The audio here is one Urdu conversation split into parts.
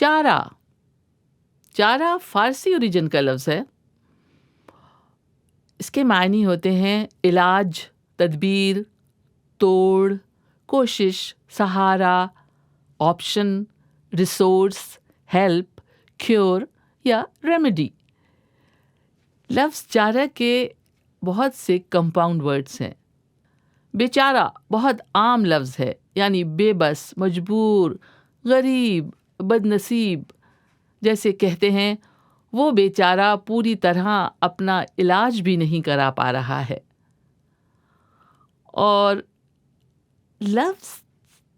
چارہ. چارہ فارسی اوریجن کا لفظ ہے. اس کے معنی ہوتے ہیں علاج، تدبیر، توڑ، کوشش، سہارا، آپشن، ریسورس، ہیلپ، کیور یا ریمیڈی. لفظ چارہ کے بہت سے کمپاؤنڈ ورڈز ہیں. بیچارہ بہت عام لفظ ہے، یعنی بے بس، مجبور، غریب، بد نصیب. جیسے کہتے ہیں وہ بیچارہ پوری طرح اپنا علاج بھی نہیں کرا پا رہا ہے. اور لفظ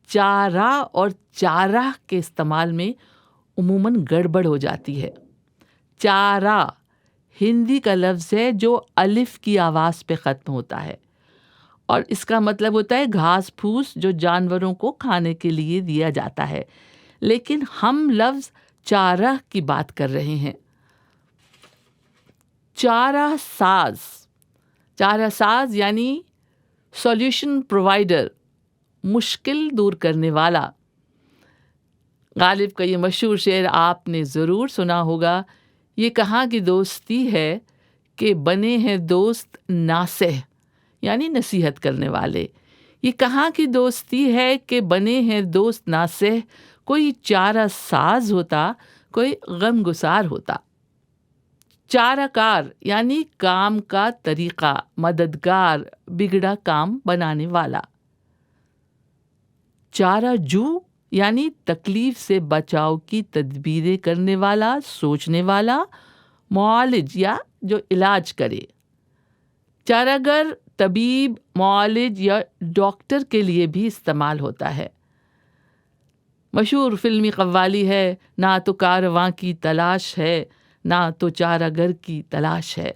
چارہ اور چارہ کے استعمال میں عموماً گڑبڑ ہو جاتی ہے. چارہ ہندی کا لفظ ہے جو الف کی آواز پہ ختم ہوتا ہے، اور اس کا مطلب ہوتا ہے گھاس پھوس جو جانوروں کو کھانے کے لیے دیا جاتا ہے. لیکن ہم لفظ چارہ کی بات کر رہے ہیں. چارہ ساز. چارہ ساز یعنی سولوشن پرووائڈر، مشکل دور کرنے والا. غالب کا یہ مشہور شعر آپ نے ضرور سنا ہوگا. یہ کہاں کی دوستی ہے کہ بنے ہیں دوست ناصح، یعنی نصیحت کرنے والے. یہ کہاں کی دوستی ہے کہ بنے ہیں دوست ناصح، کوئی چارہ ساز ہوتا، کوئی غم گسار ہوتا. چارہ کار یعنی کام کا طریقہ، مددگار، بگڑا کام بنانے والا. چارہ جو یعنی تکلیف سے بچاؤ کی تدبیریں کرنے والا، سوچنے والا. معالج یا جو علاج کرے. چارہ گر طبیب، معالج یا ڈاکٹر کے لیے بھی استعمال ہوتا ہے. مشہور فلمی قوالی ہے، نہ تو کارواں کی تلاش ہے، نہ تو چارہ گر کی تلاش ہے.